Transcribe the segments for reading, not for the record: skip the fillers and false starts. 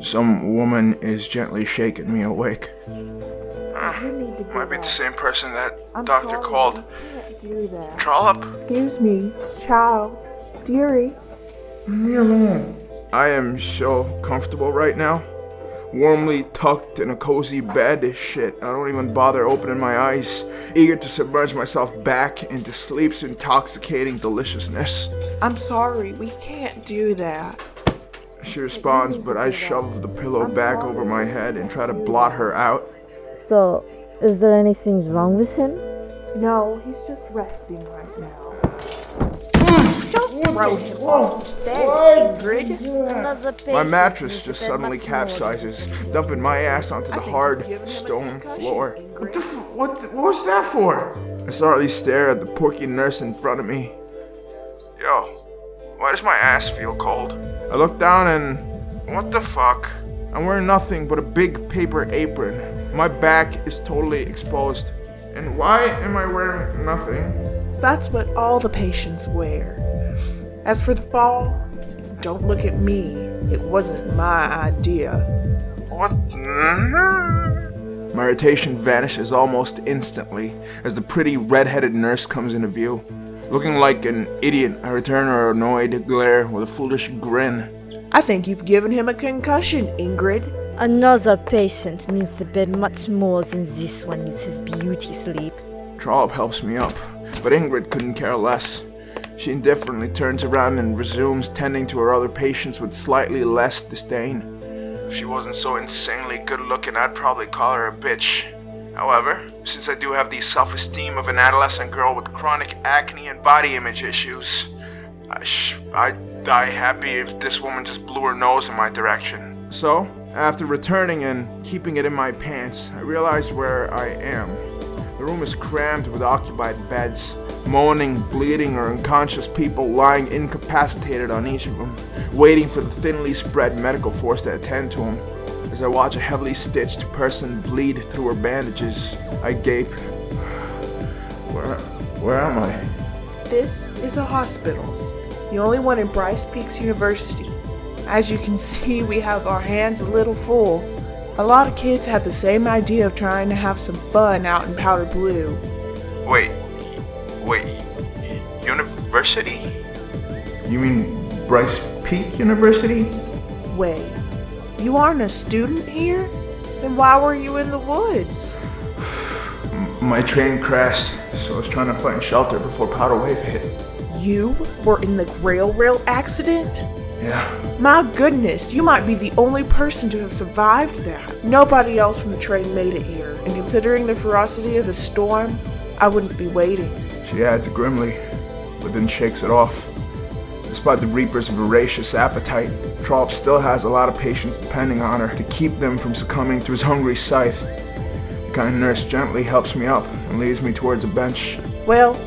Some woman is gently shaking me awake. Might be the same person that doctor called. Trollop? Excuse me, child, dearie. Leave me alone. I am so comfortable right now. Warmly tucked in a cozy bed. Shit, I don't even bother opening my eyes. Eager to submerge myself back into sleep's intoxicating deliciousness. I'm sorry, we can't do that. She responds, but I shove the pillow back over my head and try to blot her out. So, is there anything wrong with him? No, he's just resting right now. Don't throw him off bed, Ingrid. My mattress just suddenly capsizes, dumping my ass onto the hard stone floor. What was that for? I slightly stare at the porky nurse in front of me. Yo, why does my ass feel cold? I look down and what the fuck? I'm wearing nothing but a big paper apron. My back is totally exposed. And why am I wearing nothing? That's what all the patients wear. As for the fall, don't look at me. It wasn't my idea. What? My irritation vanishes almost instantly as the pretty red-headed nurse comes into view. Looking like an idiot, I return her annoyed glare with a foolish grin. I think you've given him a concussion, Ingrid. Another patient needs the bed much more than this one needs his beauty sleep. Trollop helps me up, but Ingrid couldn't care less. She indifferently turns around and resumes tending to her other patients with slightly less disdain. If she wasn't so insanely good-looking, I'd probably call her a bitch. However, since I do have the self-esteem of an adolescent girl with chronic acne and body image issues, I'd die happy if this woman just blew her nose in my direction. So, after returning and keeping it in my pants, I realize where I am. The room is crammed with occupied beds, moaning, bleeding, or unconscious people lying incapacitated on each of them, waiting for the thinly spread medical force to attend to them. As I watch a heavily stitched person bleed through her bandages, I gape. Where am I? This is a hospital, the only one in Bryce Peaks University. As you can see, we have our hands a little full. A lot of kids have the same idea of trying to have some fun out in Powder Blue. Wait, university? You mean Bryce Peak University? Wait, you aren't a student here? Then why were you in the woods? My train crashed, so I was trying to find shelter before Powder Wave hit. You were in the rail accident? Yeah. My goodness, you might be the only person to have survived that. Nobody else from the train made it here, and considering the ferocity of the storm, I wouldn't be waiting. She adds grimly, but then shakes it off. Despite the Reaper's voracious appetite, Trollop still has a lot of patients depending on her to keep them from succumbing to his hungry scythe. The kind nurse gently helps me up and leads me towards a bench. Well,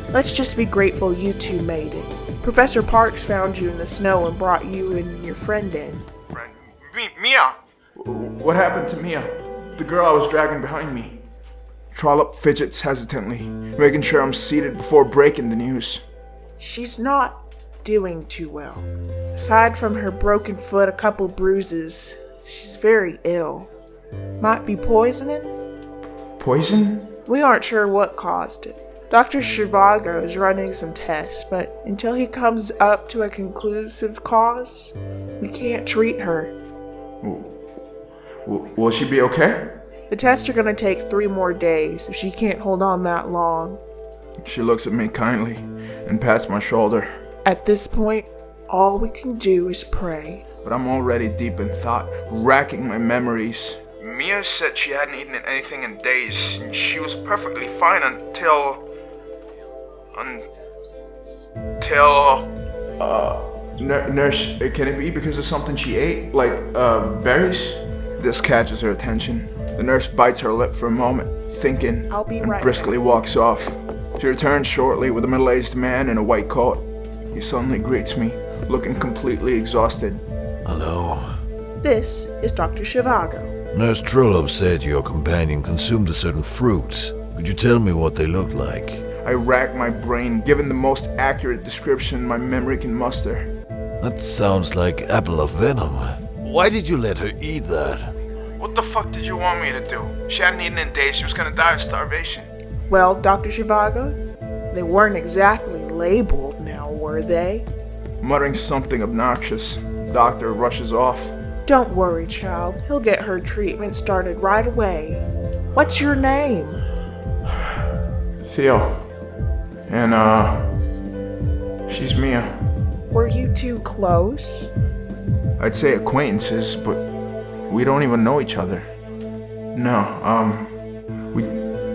let's just be grateful you two made it. Professor Parks found you in the snow and brought you and your friend in. Mia! What happened to Mia? The girl I was dragging behind me. Trollop fidgets hesitantly, making sure I'm seated before breaking the news. She's not doing too well. Aside from her broken foot, a couple bruises, she's very ill. Might be poisoning? Poison? We aren't sure what caused it. Dr. Zhivago is running some tests, but until he comes up to a conclusive cause, we can't treat her. Will she be okay? The tests are going to take 3 more days if she can't hold on that long. She looks at me kindly and pats my shoulder. At this point, all we can do is pray. But I'm already deep in thought, racking my memories. Mia said she hadn't eaten anything in days, and she was perfectly fine until... Nurse, can it be because of something she ate? Like, berries? This catches her attention. The nurse bites her lip for a moment, thinking, I'll be and right briskly back. walks off. She returns shortly with a middle-aged man in a white coat. He suddenly greets me, looking completely exhausted. Hello. This is Dr. Zhivago. Nurse Trollop said your companion consumed a certain fruit. Could you tell me what they looked like? I rack my brain, given the most accurate description my memory can muster. That sounds like apple of venom. Why did you let her eat that? What the fuck did you want me to do? She hadn't eaten in days. She was gonna die of starvation. Well, Dr. Zhivago, they weren't exactly labeled now, were they? Muttering something obnoxious, Doctor rushes off. Don't worry, child. He'll get her treatment started right away. What's your name? Theo. And, she's Mia. Were you two close? I'd say acquaintances, but we don't even know each other. No, we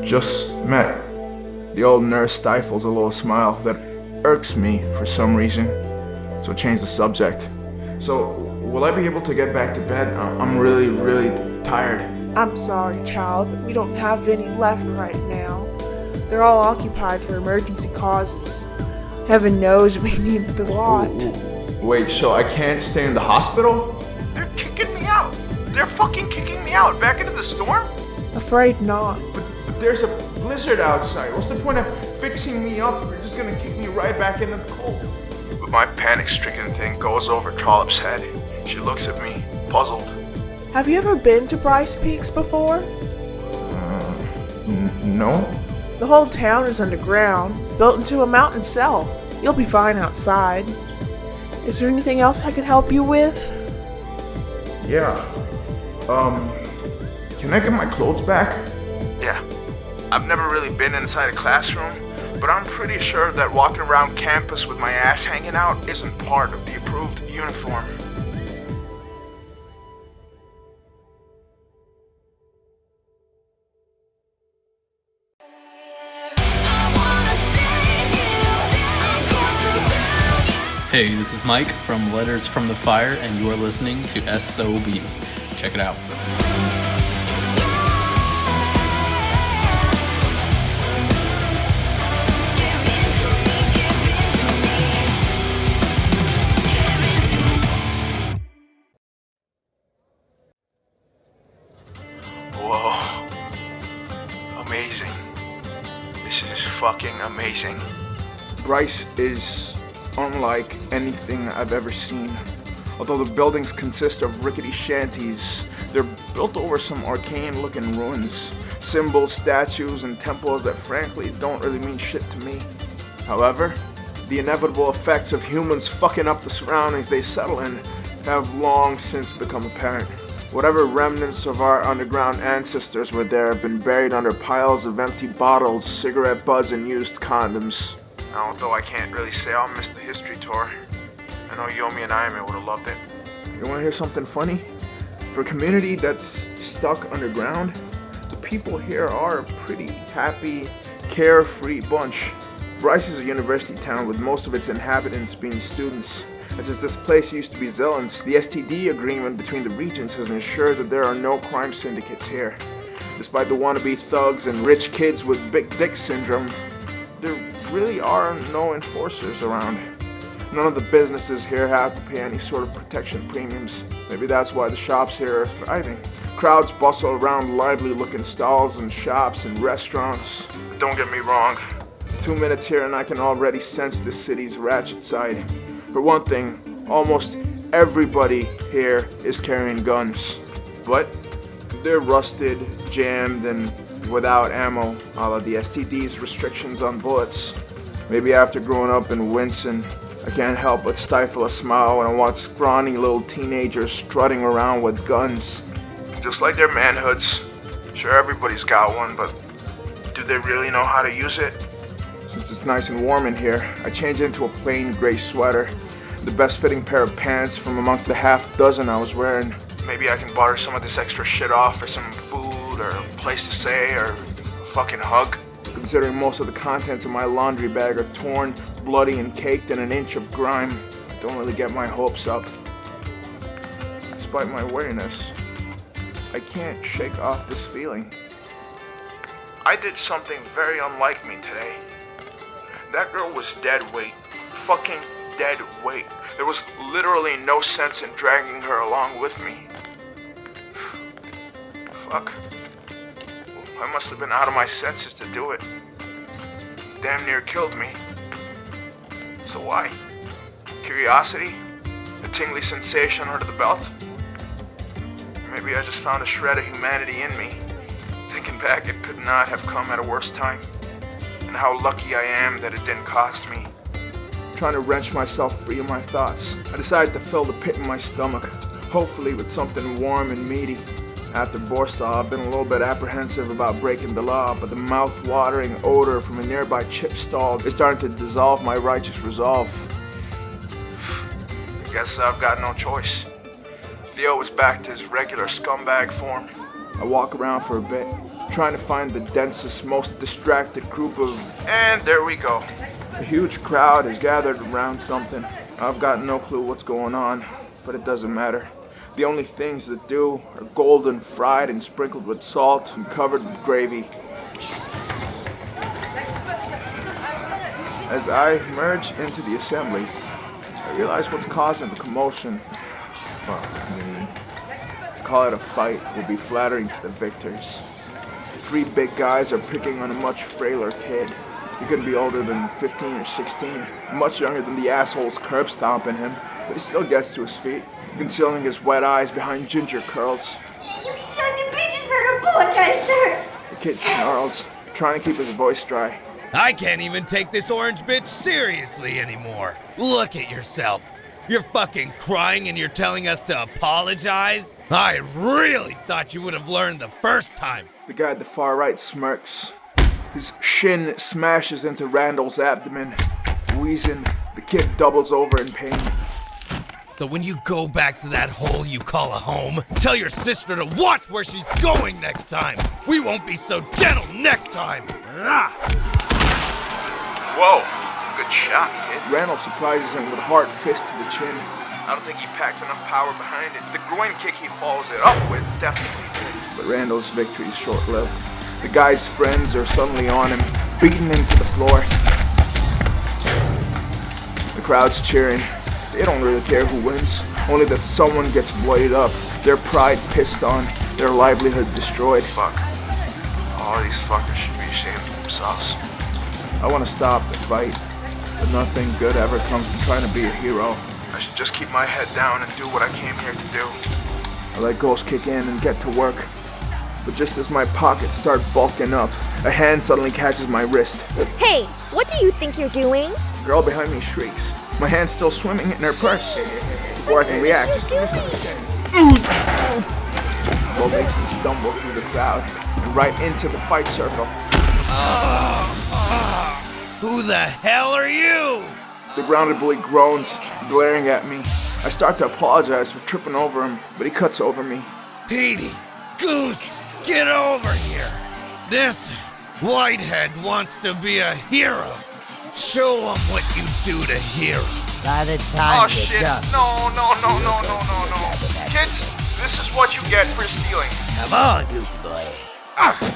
just met. The old nurse stifles a little smile that irks me for some reason, so change the subject. So, will I be able to get back to bed? I'm really tired. I'm sorry, child, but we don't have any left right now. They're all occupied for emergency causes. Heaven knows we need the lot. Wait, so I can't stay in the hospital? They're kicking me out. They're fucking kicking me out back into the storm? Afraid not. But there's a blizzard outside. What's the point of fixing me up if you're just gonna kick me right back into the cold? But my panic-stricken thing goes over Trollop's head. She looks at me, puzzled. Have you ever been to Bryce Peaks before? No? The whole town is underground, built into a mountain itself. You'll be fine outside. Is there anything else I could help you with? Yeah. Can I get my clothes back? Yeah. I've never really been inside a classroom, but I'm pretty sure that walking around campus with my ass hanging out isn't part of the approved uniform. Hey, this is Mike from Letters from the Fire, and you are listening to SOB. Check it out. Whoa. Amazing. This is fucking amazing. Bryce is unlike anything I've ever seen. Although the buildings consist of rickety shanties, they're built over some arcane-looking ruins, symbols, statues, and temples that frankly don't really mean shit to me. However, the inevitable effects of humans fucking up the surroundings they settle in have long since become apparent. Whatever remnants of our underground ancestors were there have been buried under piles of empty bottles, cigarette butts, and used condoms. Although I can't really say I'll miss the history tour. I know Yomi and Ayame would have loved it. You wanna hear something funny? For a community that's stuck underground, the people here are a pretty happy, carefree bunch. Bryce is a university town with most of its inhabitants being students. And since this place used to be Zillon's, the STD agreement between the regions has ensured that there are no crime syndicates here. Despite the wannabe thugs and rich kids with big dick syndrome, there really are no enforcers around. None of the businesses here have to pay any sort of protection premiums. Maybe that's why the shops here are thriving. Crowds bustle around lively-looking stalls and shops and restaurants. But don't get me wrong, 2 minutes here and I can already sense this city's ratchet side. For one thing, almost everybody here is carrying guns. But they're rusted, jammed, and without ammo, a la the STD's restrictions on bullets. Maybe after growing up in Winson, I can't help but stifle a smile when I watch scrawny little teenagers strutting around with guns. Just like their manhoods. Sure, everybody's got one, but do they really know how to use it? Since it's nice and warm in here, I change into a plain gray sweater, the best fitting pair of pants from amongst the half dozen I was wearing. Maybe I can barter some of this extra shit off for some food, or a place to stay, or a fucking hug. Considering most of the contents of my laundry bag are torn, bloody, and caked in an inch of grime, I don't really get my hopes up. Despite my wariness, I can't shake off this feeling. I did something very unlike me today. That girl was dead weight. Fucking dead weight. There was literally no sense in dragging her along with me. Fuck. I must have been out of my senses to do it. Damn near killed me. So why? Curiosity? A tingly sensation under the belt? maybe I just found a shred of humanity in me. Thinking back, it could not have come at a worse time. And how lucky I am that it didn't cost me. Trying to wrench myself free of my thoughts, I decided to fill the pit in my stomach, hopefully with something warm and meaty. After Warsaw, I've been a little bit apprehensive about breaking the law, but the mouth-watering odor from a nearby chip stall is starting to dissolve my righteous resolve. I guess I've got no choice. Theo is back to his regular scumbag form. I walk around for a bit, trying to find the densest, most distracted group of... And there we go. A huge crowd has gathered around something. I've got no clue what's going on, but it doesn't matter. The only things that do are golden fried and sprinkled with salt and covered with gravy. As I merge into the assembly, I realize what's causing the commotion. Fuck me. To call it a fight would be flattering to the victors. 3 big guys are picking on a much frailer kid. He couldn't be older than 15 or 16, much younger than the assholes curb stomping him, but he still gets to his feet, concealing his wet eyes behind ginger curls. You son of bitches better apologize to her! The kid snarls, trying to keep his voice dry. I can't even take this orange bitch seriously anymore. Look at yourself. You're fucking crying and you're telling us to apologize? I really thought you would have learned the first time. The guy at the far right smirks. His shin smashes into Randall's abdomen. Wheezing, the kid doubles over in pain. So when you go back to that hole you call a home, tell your sister to watch where she's going next time. We won't be so gentle next time. Whoa, good shot, kid. Randall surprises him with a hard fist to the chin. I don't think he packed enough power behind it. The groin kick he follows it up with definitely did. But Randall's victory is short-lived. The guy's friends are suddenly on him, beating him to the floor. The crowd's cheering. They don't really care who wins, only that someone gets bloodied up, their pride pissed on, their livelihood destroyed. Fuck. All these fuckers should be ashamed of themselves. I want to stop the fight, but nothing good ever comes from trying to be a hero. I should just keep my head down and do what I came here to do. I let Ghost kick in and get to work. But just as my pockets start bulking up, a hand suddenly catches my wrist. Hey, what do you think you're doing? The girl behind me shrieks, my hand's still swimming in her purse. Before I can react, Bo makes me stumble through the crowd and right into the fight circle. Who the hell are you? The grounded bully groans, glaring at me. I start to apologize for tripping over him, but he cuts over me. Petey, Goose, get over here. This whitehead wants to be a hero. Show him what you do to heroes. Oh shit, no. Kids, this is what you get for stealing. Come on, Goose boy.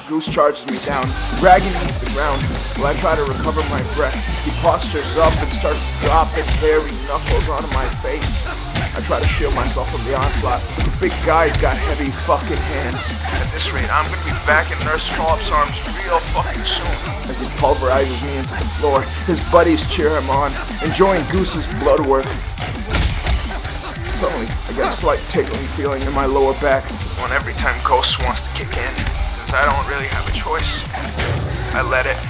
Goose charges me down, dragging me to the ground. While I try to recover my breath, he postures up and starts dropping hairy knuckles onto my face. I try to shield myself from the onslaught. The big guy's got heavy fucking hands. At this rate, I'm gonna be back in Nurse Collop's arms real fucking soon. As he pulverizes me into the floor, his buddies cheer him on, enjoying Goose's blood work. Suddenly, I get a slight tickling feeling in my lower back. One every time Ghost wants to kick in. I don't really have a choice. I let it.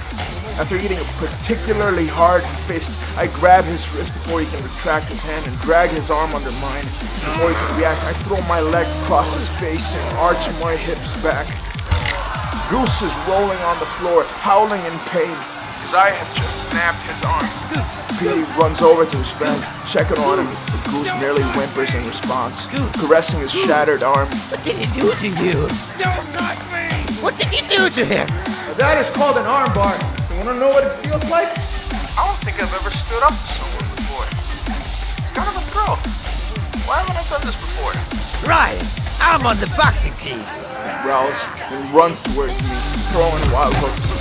After eating a particularly hard fist, I grab his wrist before he can retract his hand and drag his arm under mine. Before he can react, I throw my leg across his face and arch my hips back. Goose is rolling on the floor, howling in pain. His eye had just snapped his arm. Petey runs over to his friends, checking on him, but Goose merely whimpers in response, caressing his shattered arm. What did he do to you? Don't touch me! What did you do to him? That is called an armbar. You wanna know what it feels like? I don't think I've ever stood up to someone before. It's kind of a thrill. Why haven't I done this before? Right, I'm on the boxing team. He growls and runs towards me, throwing wild hooks.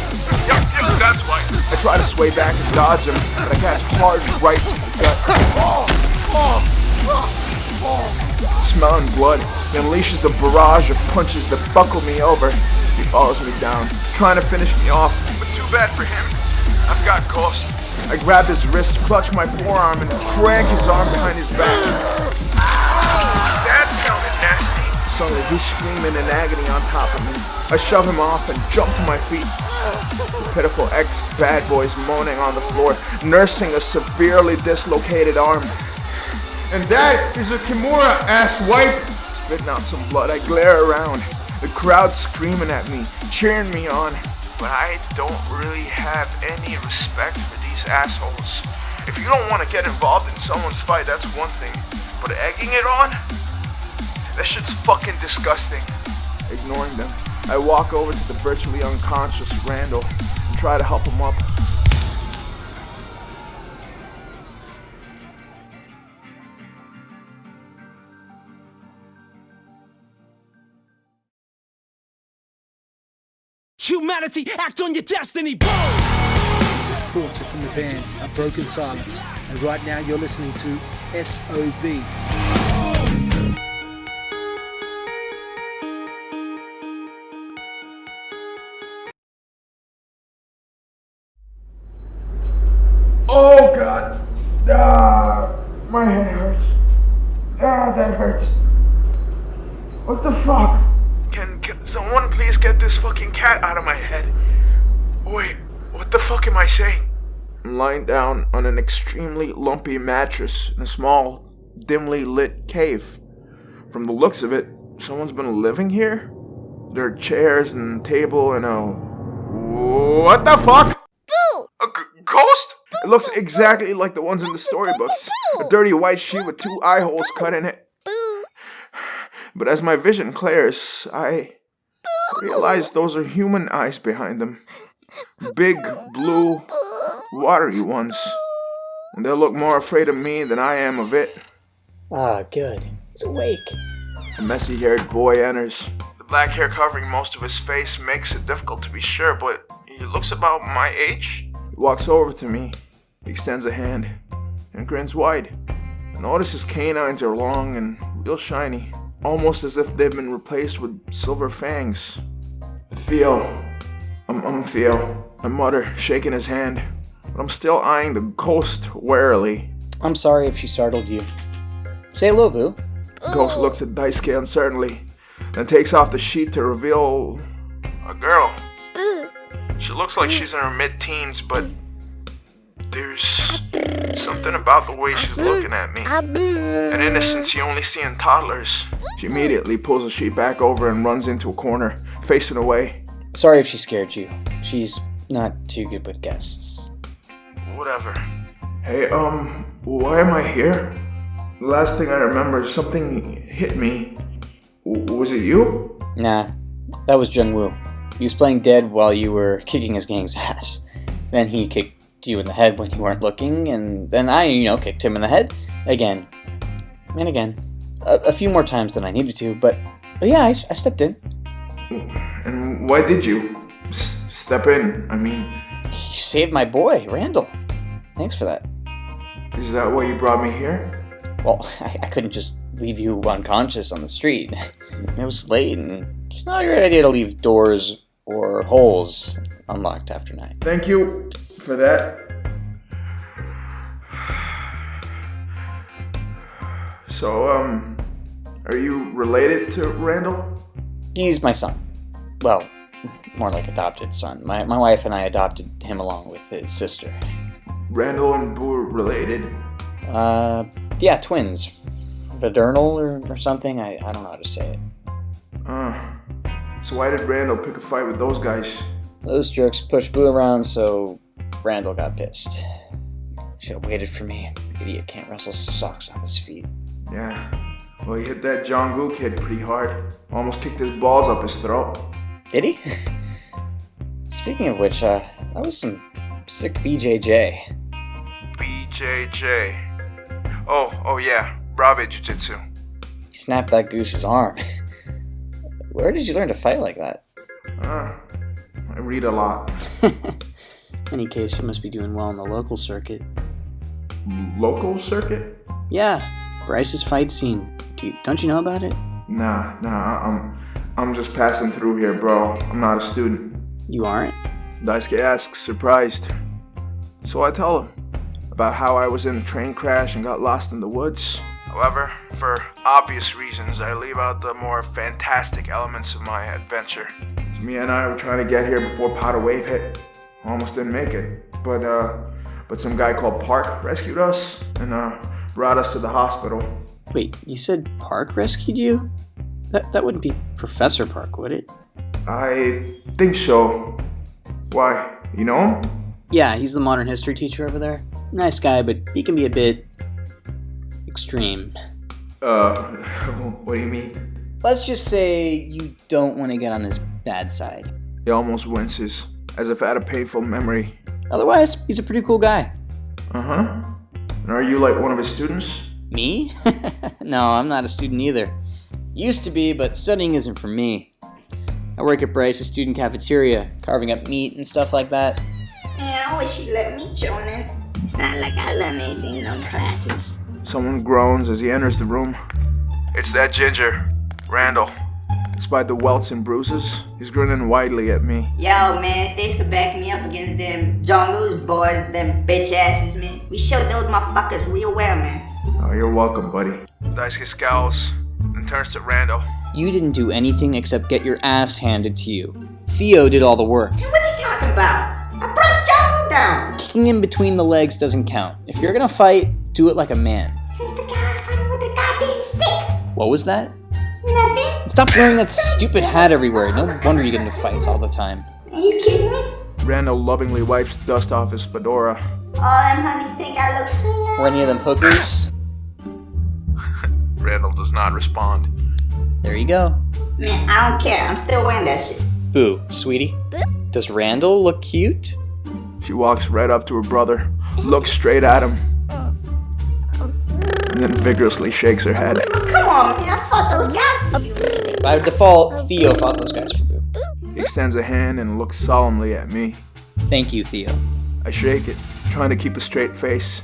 Yep, that's why. I try to sway back and dodge him, but I catch hard right in the gut. Smelling blood, he unleashes a barrage of punches that buckle me over. He follows me down, trying to finish me off. But too bad for him. I've got Ghost. I grab his wrist, clutch my forearm, and drag his arm behind his back. That sounded nasty. Suddenly, he's screaming in agony on top of me. I shove him off and jump to my feet. The pitiful ex-bad boy's moaning on the floor, nursing a severely dislocated arm. And that is a Kimura, asswipe! Spitting out some blood, I glare around. The crowd screaming at me, cheering me on. But I don't really have any respect for these assholes. If you don't want to get involved in someone's fight, that's one thing. But egging it on? That shit's fucking disgusting. Ignoring them, I walk over to the virtually unconscious Randall and try to help him up. Humanity, act on your destiny, boom! This is Torture from the band, A Broken Silence, and right now you're listening to SOB. Oh god! My head hurts. That hurts. What the fuck? Can someone please get this fucking cat out of my head? Wait, what the fuck am I saying? I'm lying down on an extremely lumpy mattress in a small, dimly lit cave. From the looks of it, someone's been living here? There are chairs and a table and a... What the fuck? Boo! A ghost? It looks exactly like the ones in the storybooks. A dirty white sheet with 2 eye holes cut in it. But as my vision clears, I realize those are human eyes behind them. Big, blue, watery ones. And they'll look more afraid of me than I am of it. Ah, good. It's awake. A messy-haired boy enters. The black hair covering most of his face makes it difficult to be sure, but he looks about my age. He walks over to me, extends a hand, and grins wide. I notice his canines are long and real shiny. Almost as if they've been replaced with silver fangs. Theo. I'm Theo. I mutter, shaking his hand. But I'm still eyeing the ghost warily. I'm sorry if she startled you. Say hello, Boo. The ghost looks at Daisuke uncertainly, then takes off the sheet to reveal a girl. She looks like she's in her mid-teens, but there's something about the way she's looking at me. An innocence you only see in toddlers. She immediately pulls the sheet back over and runs into a corner, facing away. Sorry if she scared you. She's not too good with guests. Whatever. Hey, why am I here? The last thing I remember, something hit me. Was it you? Nah, that was Jung-woo. He was playing dead while you were kicking his gang's ass. Then he kicked you in the head when you weren't looking, and then I, kicked him in the head again and again. A few more times than I needed to, but yeah, I stepped in. And why did you step in? I mean... You saved my boy, Randall. Thanks for that. Is that why you brought me here? Well, I couldn't just leave you unconscious on the street. It was late, and it's not a great idea to leave doors or holes unlocked after night. Thank you for that. So, are you related to Randall? He's my son. Well, more like adopted son. My wife and I adopted him along with his sister. Randall and Boo are related? Yeah, twins. Fraternal or something? I don't know how to say it. So why did Randall pick a fight with those guys? Those jerks pushed Boo around, so Randall got pissed. Should've waited for me. Idiot can't wrestle socks off his feet. Yeah. Well, he hit that Jong-gu kid pretty hard. Almost kicked his balls up his throat. Did he? Speaking of which, that was some sick BJJ. BJJ. Oh yeah. Brave Jiu-Jitsu. He snapped that goose's arm. Where did you learn to fight like that? I read a lot. Any case, you must be doing well in the local circuit. Local circuit? Yeah, Bryce's fight scene. Don't you know about it? Nah, I'm just passing through here, bro. I'm not a student. You aren't? Daisuke asks, surprised. So I tell him about how I was in a train crash and got lost in the woods. However, for obvious reasons, I leave out the more fantastic elements of my adventure. Me and I were trying to get here before Powder Wave hit. Almost didn't make it, but some guy called Park rescued us and brought us to the hospital. Wait, you said Park rescued you? That wouldn't be Professor Park, would it? I think so. Why? You know him? Yeah, he's the modern history teacher over there. Nice guy, but he can be a bit extreme. What do you mean? Let's just say you don't want to get on his bad side. He almost winces, as if at a painful memory. Otherwise, he's a pretty cool guy. Uh-huh. And are you like one of his students? Me? No, I'm not a student either. Used to be, but studying isn't for me. I work at Bryce's student cafeteria, carving up meat and stuff like that. Yeah, I wish you let me join it. It's not like I learn anything in no classes. Someone groans as he enters the room. It's that ginger, Randall. Despite the welts and bruises, he's grinning widely at me. Yo, man, thanks for backing me up against them John Lewis boys, them bitch asses, man. We showed those motherfuckers real well, man. Oh, you're welcome, buddy. Daisuke scowls and turns to Randall. You didn't do anything except get your ass handed to you. Theo did all the work. Hey, what you talking about? I brought Jungle down. Kicking in between the legs doesn't count. If you're gonna fight, do it like a man. Since the guy fighting with a goddamn stick. What was that? Nothing. Stop wearing that stupid hat everywhere. No wonder you get into fights all the time. Are you kidding me? Randall lovingly wipes dust off his fedora. All them honeys think I look fly. Or any of them hookers? Randall does not respond. There you go. Man, I don't care. I'm still wearing that shit. Boo, sweetie. Does Randall look cute? She walks right up to her brother, looks straight at him, and then vigorously shakes her head. Oh, come on, man. I fought those guys for you. By default, Theo fought those guys for Boo. He extends a hand and looks solemnly at me. Thank you, Theo. I shake it, trying to keep a straight face.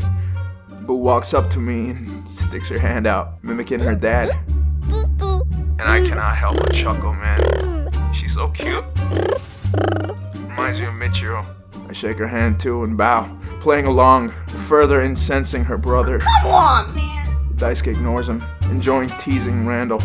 Boo walks up to me and sticks her hand out, mimicking her dad. And I cannot help but chuckle, man. She's so cute. Reminds me of Michiro. I shake her hand too and bow, playing along, further incensing her brother. Come on, man. Daisuke ignores him, enjoying teasing Randall.